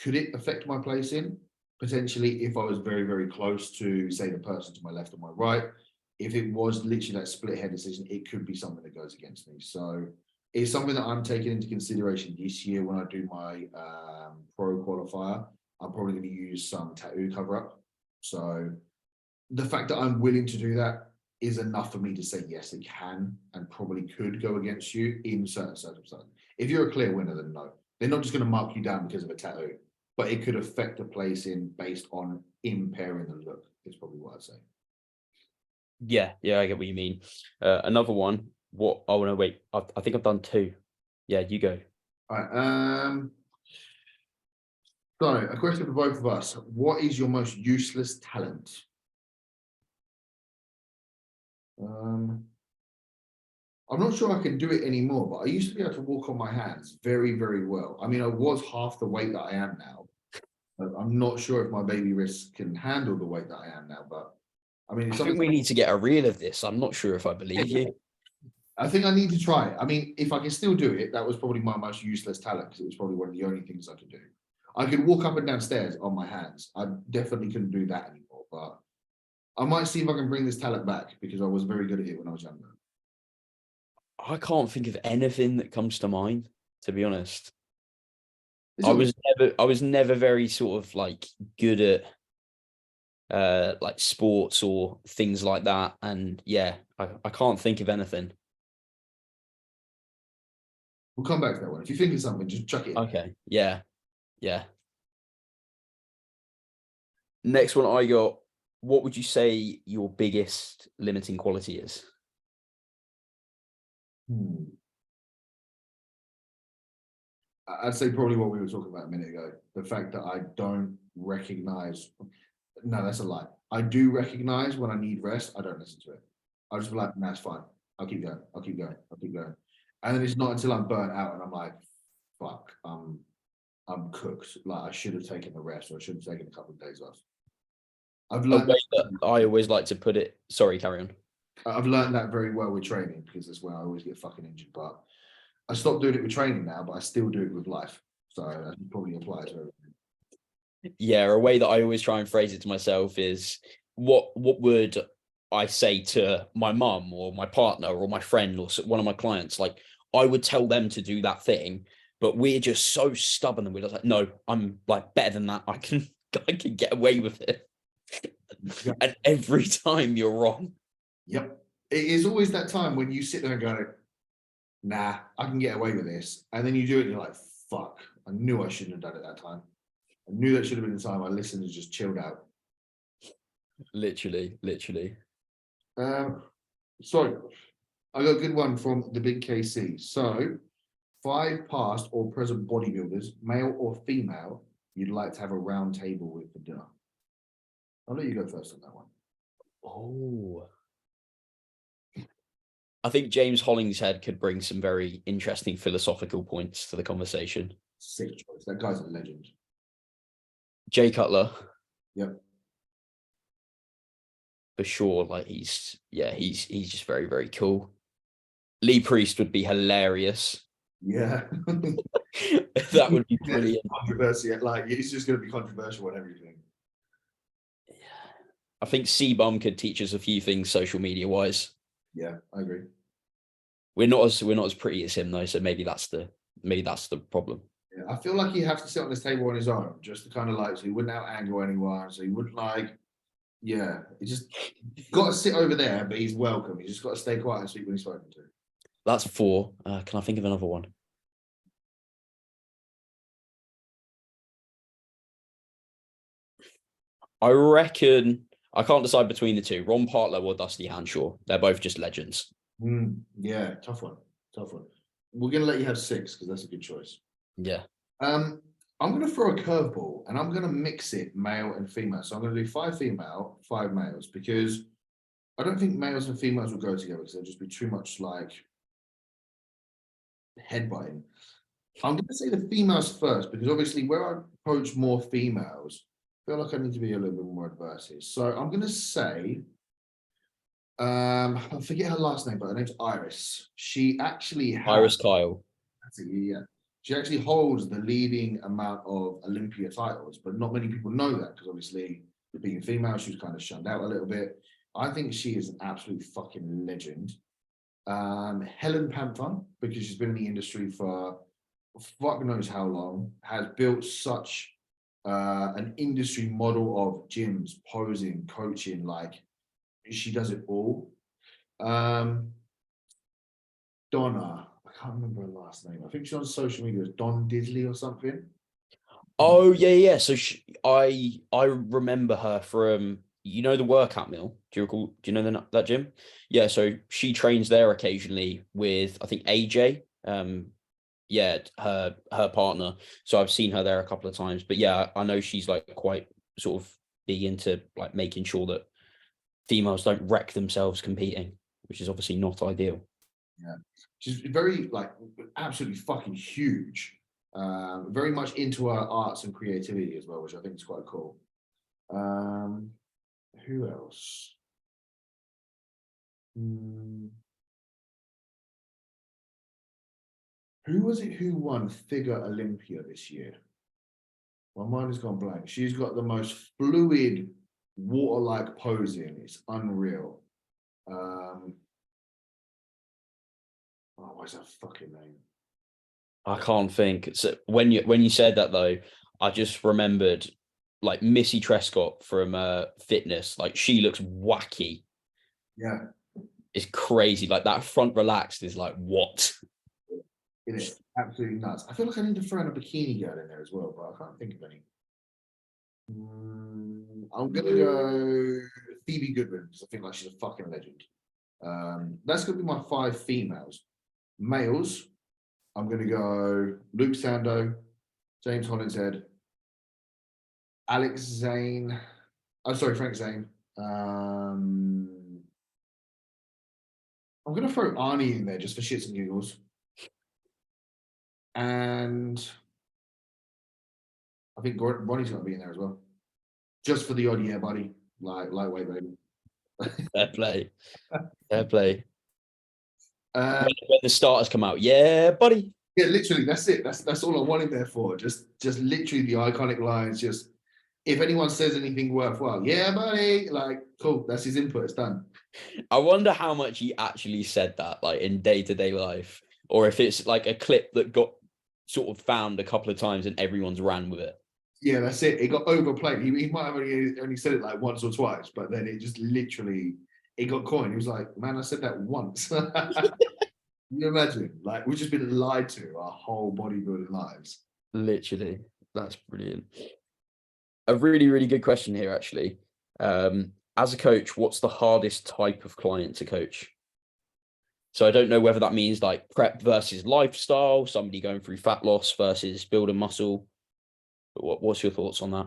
Could it affect my placing? Potentially, if I was very, very close to, say, the person to my left or my right. If it was literally that split head decision, it could be something that goes against me. So it's something that I'm taking into consideration this year when I do my pro qualifier. I'm probably going to use some tattoo cover up. So the fact that I'm willing to do that is enough for me to say yes, it can and probably could go against you in certain circumstances. If you're a clear winner, then no. They're not just going to mark you down because of a tattoo, but it could affect the placing based on impairing the look, is probably what I'd say. Yeah, I get what you mean. Another one. What? Oh no, wait. I think I've done two. Yeah, you go. All right. So a question for both of us. What is your most useless talent? I'm not sure I can do it anymore, but I used to be able to walk on my hands very, very well. I mean, I was half the weight that I am now. I'm not sure if my baby wrists can handle the weight that I am now, but I mean, I think we need to get a reel of this. I'm not sure if I believe you. I think I need to try it. I mean, if I can still do it, that was probably my most useless talent because it was probably one of the only things I could do. I could walk up and down stairs on my hands. I definitely couldn't do that anymore, but I might see if I can bring this talent back because I was very good at it when I was younger. I can't think of anything that comes to mind, to be honest. It's I was never very sort of like good at like sports or things like that. And yeah, I can't think of anything. We'll come back to that one. If you think of something, just chuck it in. Okay. Yeah. Next one I got. What would you say your biggest limiting quality is? Hmm. I'd say probably what we were talking about a minute ago. The fact that I don't recognize. No, that's a lie. I do recognize when I need rest. I don't listen to it. I'll just be like, nah, it's fine. I'll keep going. I'll keep going. I'll keep going. And then it's not until I'm burnt out and I'm like, fuck, I'm cooked. Like I should have taken the rest, or I should have taken a couple of days off. I've A learned way that I always like to put it. Sorry, carry on. I've learned that very well with training because that's where I always get fucking injured. But I stopped doing it with training now, but I still do it with life. So that probably applies to everything. Yeah, a way that I always try and phrase it to myself is what would I say to my mum or my partner or my friend or one of my clients? Like I would tell them to do that thing, but we're just so stubborn and we're just like, no, I'm like better than that. I can get away with it. Yeah. And every time you're wrong. Yep. It is always that time when you sit there and go, nah, I can get away with this. And then you do it and you're like, fuck, I knew I shouldn't have done it that time. I knew that should have been the time I listened and just chilled out. Literally, literally. So I got a good one from the big KC. So 5 past or present bodybuilders, male or female, you'd like to have a round table with for dinner. I'll let you go first on that one. Oh. I think James Hollingshead could bring some very interesting philosophical points to the conversation. Sick choice. That guy's a legend. Jay Cutler. Yep. For sure. Like he's just very, very cool. Lee Priest would be hilarious. Yeah. That would be brilliant. Controversy. Like it's just going to be controversial on everything. I think C-Bum could teach us a few things social media wise. Yeah, I agree. We're not as pretty as him though, so maybe that's the problem. Yeah, I feel like he has to sit on this table on his own, just to kind of like, so he wouldn't out angle anyone, so he wouldn't like, yeah, he just got to sit over there, but he's welcome. He's just got to stay quiet and speak when he's spoken to. That's 4. Can I think of another one? I reckon I can't decide between the two. Ron Partlow or Dusty Hanshaw. They're both just legends. Yeah, tough one. Tough one. We're gonna let you have 6 because that's a good choice. Yeah. I'm gonna throw a curveball and I'm gonna mix it male and female. So I'm gonna do 5 female, 5 males, because I don't think males and females will go together because they'll just be too much like headbutting. I'm gonna say the females first because obviously where I approach more females, I feel like I need to be a little bit more adversive. So I'm gonna say I forget her last name, but her name's Iris. She actually has Iris Kyle. yeah. She actually holds the leading amount of Olympia titles, but not many people know that because obviously being female, she was kind of shunned out a little bit. I think she is an absolute fucking legend. Helen Panther, because she's been in the industry for fuck knows how long, has built such an industry model of gyms, posing, coaching, like she does it all. Donna, I can't remember her last name. I think she's on social media as Don Disley or something. Oh yeah. So I remember her from the workout mill. Do you recall? Do you know that gym? Yeah. So she trains there occasionally with I think AJ. Yeah, her partner. So I've seen her there a couple of times. But yeah, I know she's like quite sort of big into like making sure that females don't wreck themselves competing, which is obviously not ideal. Yeah, she's very like absolutely fucking huge. Very much into her arts and creativity as well, which I think is quite cool. Who else? Who was it who won Figure Olympia this year? My mind has gone blank. She's got the most fluid, water-like posing. It's unreal. What's that fucking name? I can't think. So when you said that though, I just remembered like Missy Trescott from Fitness. Like she looks wacky. Yeah, It's crazy. Like that front relaxed is like what? it is absolutely nuts. I feel like I need to throw in a bikini girl in there as well, but I can't think of any. I'm gonna go Phoebe Goodwin because I think like she's a fucking legend. That's gonna be my 5 females. Males, I'm going to go Luke Sando, James Hollinshead, Alex Zane. Oh, sorry, Frank Zane. I'm going to throw Arnie in there just for shits and giggles. And I think Ronnie's going to be in there as well. Just for the odd year, buddy. Like lightweight, baby. Fair play. Fair play. When the starters come out, yeah, buddy. Yeah, literally, that's it. That's all I wanted there for. Just literally the iconic lines. Just if anyone says anything worthwhile, yeah, buddy. Like, cool. That's his input. It's done. I wonder how much he actually said that, like in day-to-day life, or if it's like a clip that got sort of found a couple of times and everyone's ran with it. Yeah, that's it. It got overplayed. He might have only said it like once or twice, but then it just literally it got coined. He was like, "Man, I said that once." Can you imagine? Like, we've just been lied to our whole bodybuilding lives. Literally, that's brilliant. A really, really good question here, actually. As a coach, what's the hardest type of client to coach? So I don't know whether that means like prep versus lifestyle, somebody going through fat loss versus building muscle. But what's your thoughts on that?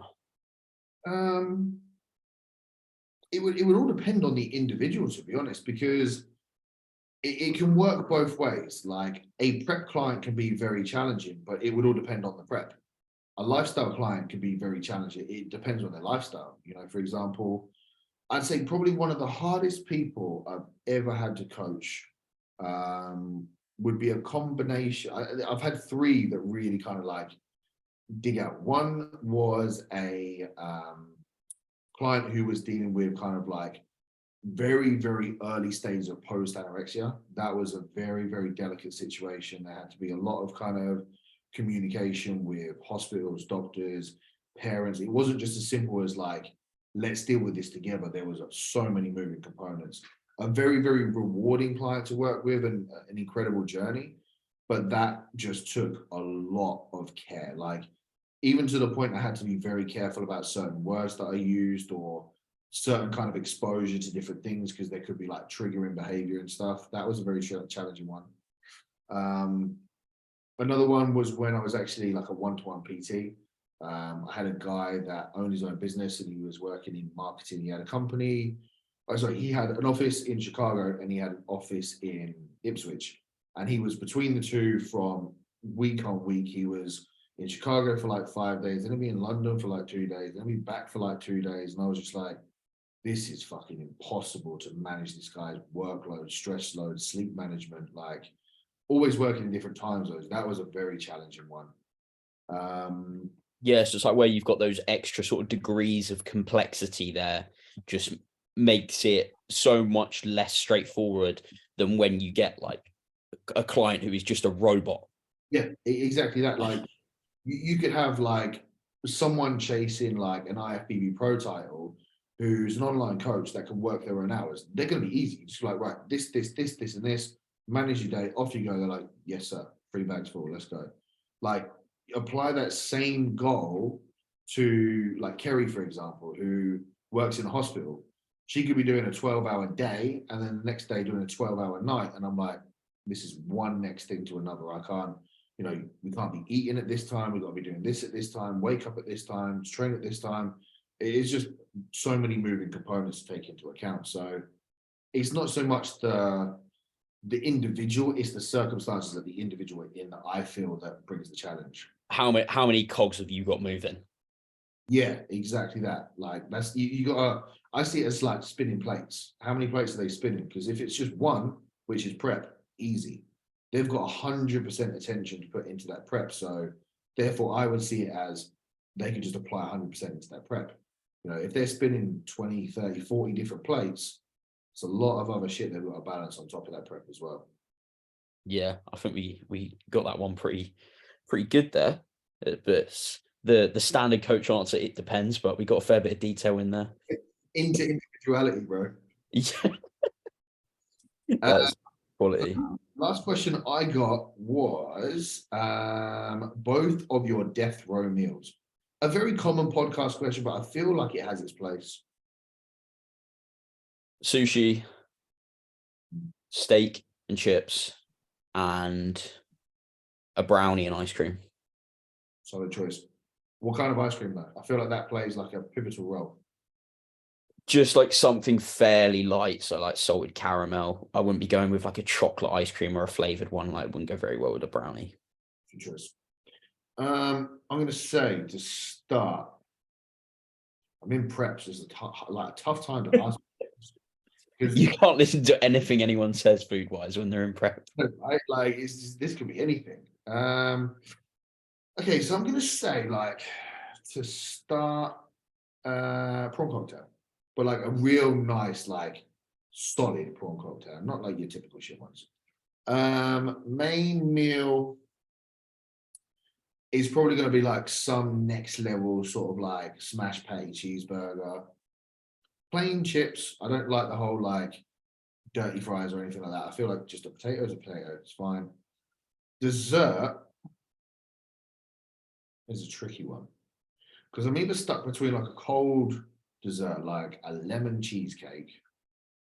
It would all depend on the individual, to be honest, because it can work both ways. Like a prep client can be very challenging, but it would all depend on the prep. A lifestyle client can be very challenging. It depends on their lifestyle. You know, for example, I'd say probably one of the hardest people I've ever had to coach would be a combination. I've had three that really kind of like dig out. One was a client who was dealing with kind of like very, very early stages of post anorexia. That was a very, very delicate situation. There had to be a lot of kind of communication with hospitals, doctors, parents. It wasn't just as simple as like, let's deal with this together. There was so many moving components. A very, very rewarding client to work with and an incredible journey. But that just took a lot of care. Like, even to the point I had to be very careful about certain words that I used or certain kind of exposure to different things because there could be like triggering behavior and stuff. That was a very challenging one. Another one was when I was actually like a one-to-one PT. I had a guy that owned his own business and he was working in marketing. He had a company. Oh, sorry, he had an office in Chicago and he had an office in Ipswich. And he was between the two from week on week. He was in Chicago for like 5 days, then he'd be in London for like 2 days, then he'd be back for like 2 days. And I was just like, this is fucking impossible to manage this guy's workload, stress load, sleep management, like always working in different time zones. That was a very challenging one. Yeah, so it's like where you've got those extra sort of degrees of complexity there, just makes it so much less straightforward than when you get like a client who is just a robot. Yeah, exactly that. Like you could have like someone chasing like an IFBB pro title who's an online coach that can work their own hours. They're going to be easy. Just like, right, this, and this, manage your day, off you go. They're like, yes, sir, 3 bags full, let's go. Like, apply that same goal to like Kerry, for example, who works in a hospital. She could be doing a 12-hour day and then the next day doing a 12-hour night. And I'm like, this is one next thing to another. I can't, you know, we can't be eating at this time. We've got to be doing this at this time, wake up at this time, train at this time. It's just so many moving components to take into account. So it's not so much the individual, it's the circumstances that the individual are in that I feel that brings the challenge. How many cogs have you got moving? Yeah, exactly that. Like that's you gotta, I see it as like spinning plates. How many plates are they spinning? Because if it's just one, which is prep, easy. They've got 100% attention to put into that prep. So therefore I would see it as they can just apply 100% into that prep. You know, if they're spinning 20, 30, 40 different plates, it's a lot of other shit they've got to balance on top of that prep as well. Yeah, I think we got that one pretty good there. But the standard coach answer, it depends, but we got a fair bit of detail in there. Into individuality, bro. Yeah. That's quality. Last question I got was both of your death row meals. A very common podcast question, but I feel like it has its place. Sushi, steak and chips, and a brownie and ice cream. Solid choice. What kind of ice cream though? I feel like that plays like a pivotal role. Just like something fairly light, so like salted caramel. I wouldn't be going with like a chocolate ice cream or a flavored one. Like, it wouldn't go very well with a brownie. Good choice. I'm going to say to start, I'm in preps. It's a tough time to ask. You can't listen to anything anyone says food wise when they're in prep. This could be anything. Okay, so I'm going to say like to start prawn cocktail, but like a real nice, like solid prawn cocktail, not like your typical shit ones. Main meal is probably going to be like some next level sort of like smash patty cheeseburger, plain chips. I don't like the whole like dirty fries or anything like that. I feel like just a potato is a potato. It's fine. Dessert is a tricky one because I'm either stuck between like a cold dessert, like a lemon cheesecake,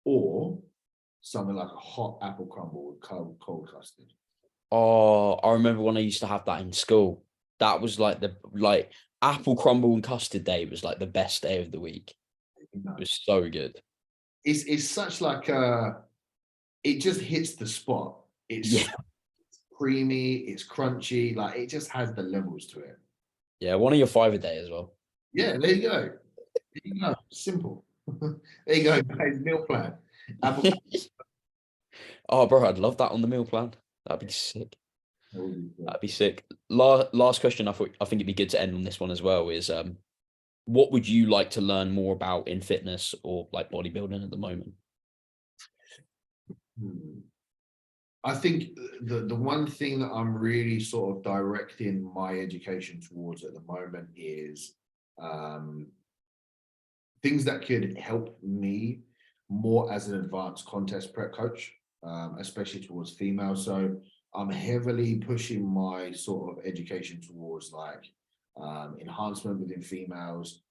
or something like a hot apple crumble with cold custard. Oh, I remember when I used to have that in school. That was like apple crumble and custard day was like the best day of the week. You know, It was so good. it's such like it just hits the spot. It's Yeah. creamy, it's crunchy, like it just has the levels to it. Yeah, one of your 5 a day as well. Yeah, there you go. There you go. Simple. There you go, guys. Meal plan. Apple. Oh, bro, I'd love that on the meal plan. That'd be sick. That'd be sick. Last question. I think it'd be good to end on this one as well. Is what would you like to learn more about in fitness or like bodybuilding at the moment? I think the one thing that I'm really sort of directing my education towards at the moment is things that could help me more as an advanced contest prep coach, especially towards females. So I'm heavily pushing my sort of education towards like enhancement within females,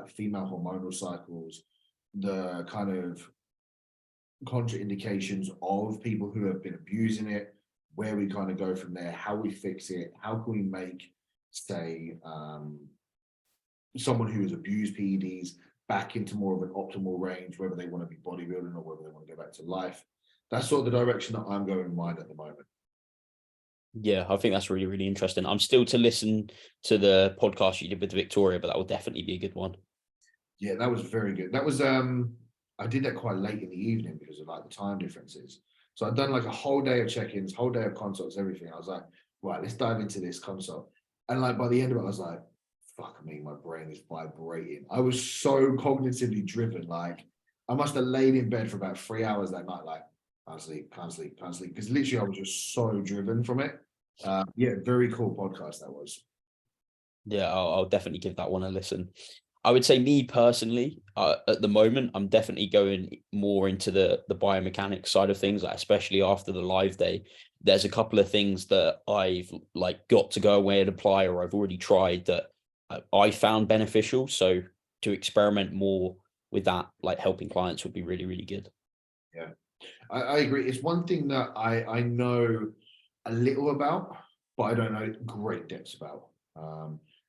female hormonal cycles, the kind of contraindications of people who have been abusing it, where we kind of go from there, how we fix it, how can we make, say, someone who has abused PEDs back into more of an optimal range, whether they want to be bodybuilding or whether they want to go back to life. That's sort of the direction that I'm going in mind at the moment. Yeah, I think that's really, really interesting. I'm still to listen to the podcast you did with Victoria, but that will definitely be a good one. Yeah, that was very good. That was I did that quite late in the evening because of like the time differences. So I'd done like a whole day of check-ins, whole day of consults, everything. I was like, right, let's dive into this consult. And like by the end of it, I was like, fuck me, my brain is vibrating. I was so cognitively driven. Like I must have laid in bed for about 3 hours that night, like can't sleep, can't sleep, can't sleep. Because literally I was just so driven from it. Yeah, very cool podcast that was. Yeah, I'll definitely give that one a listen. I would say me personally, at the moment, I'm definitely going more into the biomechanics side of things, like especially after the live day. There's a couple of things that I've like got to go away and apply, or I've already tried that I found beneficial. So to experiment more with that, like helping clients, would be really, really good. Yeah, I agree. It's one thing that I know a little about, but I don't know great depths about.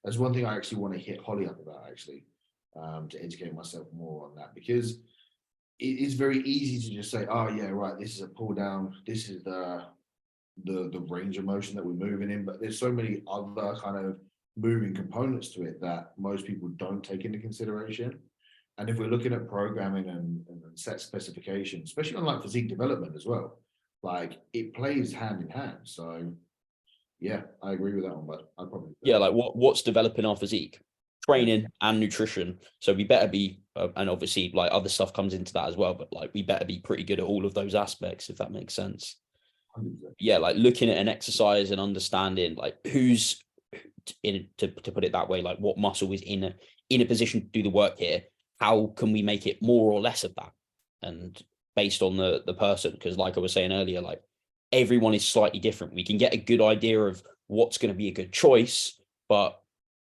That's one thing I actually want to hit Holly up about, actually, to educate myself more on that, because it's very easy to just say, oh yeah, right, this is a pull down, this is the range of motion that we're moving in, but there's so many other kind of moving components to it that most people don't take into consideration. And if we're looking at programming and set specifications, especially on like physique development as well, like it plays hand in hand. So yeah, I agree with that one, but I'd probably like what's developing our physique, training and nutrition. So we better be, and obviously like other stuff comes into that as well, but like we better be pretty good at all of those aspects, if that makes sense. 100%. Yeah, like looking at an exercise and understanding like who's in, to put it that way, like what muscle is in a position to do the work here. How can we make it more or less of that? And based on the person, because like I was saying earlier, like everyone is slightly different. We can get a good idea of what's going to be a good choice, but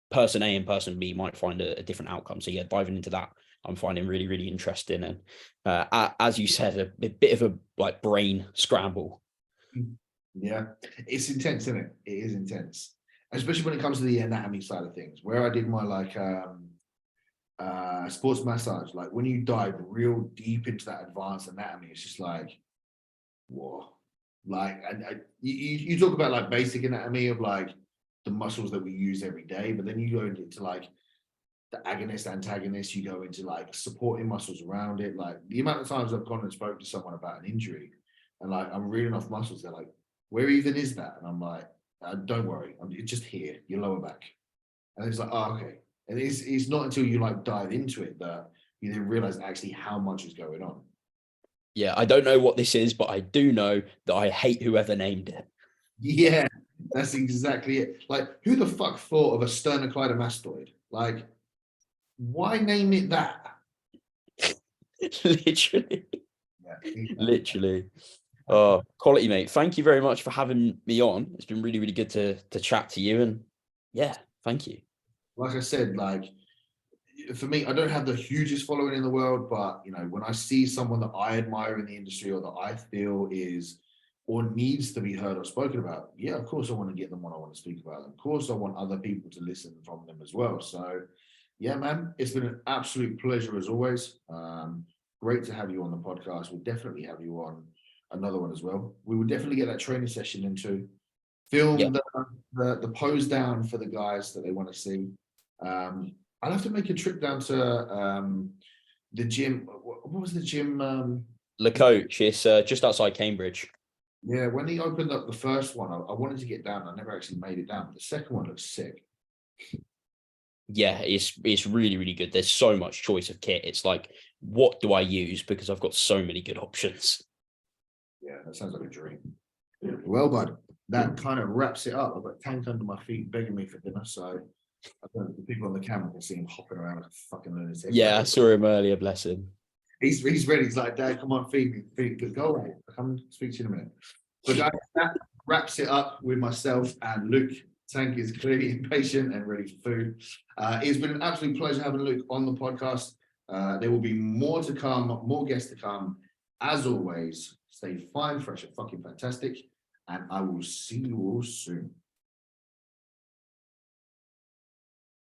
person A and person B might find a different outcome. So yeah, diving into that, I'm finding really, really interesting. And as you said, a bit of a like brain scramble. Yeah, it's intense, isn't it? It is intense, especially when it comes to the anatomy side of things. Where I did my like sports massage, like when you dive real deep into that advanced anatomy, it's just like, whoa. Like, you talk about like basic anatomy of like the muscles that we use every day, but then you go into like the agonist, antagonist, you go into like supporting muscles around it. Like the amount of times I've gone and spoke to someone about an injury and like I'm reading off muscles, they're like, where even is that? And I'm like, don't worry, it's just here, your lower back. And it's like, oh, okay. And it's not until you like dive into it that you then realize actually how much is going on. Yeah, I don't know what this is, but I do know that I hate whoever named it. Yeah, that's exactly it. Like, who the fuck thought of a sternocleidomastoid? Like, why name it that? Literally. Yeah, Literally. Oh, quality, mate. Thank you very much for having me on. It's been really, really good to chat to you. And yeah, thank you. like I said, like for me, I don't have the hugest following in the world, but you know, when I see someone that I admire in the industry or that I feel is or needs to be heard or spoken about, yeah, of course I want to get them when I want to speak about them. Of course, I want other people to listen from them as well. So, yeah, man, it's been an absolute pleasure as always. Great to have you on the podcast. We'll definitely have you on another one as well. We will definitely get that training session into Yeah. film the pose down for the guys that they want to see. I'll have to make a trip down to the gym. What was the gym? Le Coach, it's just outside Cambridge. Yeah, when he opened up the first one, I wanted to get down. I never actually made it down, but the second one looks sick. Yeah, it's really, really good. There's so much choice of kit. It's like, what do I use? Because I've got so many good options. Yeah, that sounds like a dream. Well, bud, that kind of wraps it up. I've got Tank under my feet begging me for dinner, so I don't know if the people on the camera can see him hopping around like a fucking lunatic. Yeah, I saw him earlier, bless him. He's ready. He's like, Dad, come on, feed me. Feed me. Go away. I'll come speak to you in a minute. But guys, that wraps it up with myself and Luke. Tank is clearly impatient and ready for food. It's been an absolute pleasure having Luke on the podcast. There will be more to come, more guests to come. As always, stay fine, fresh, and fucking fantastic. And I will see you all soon.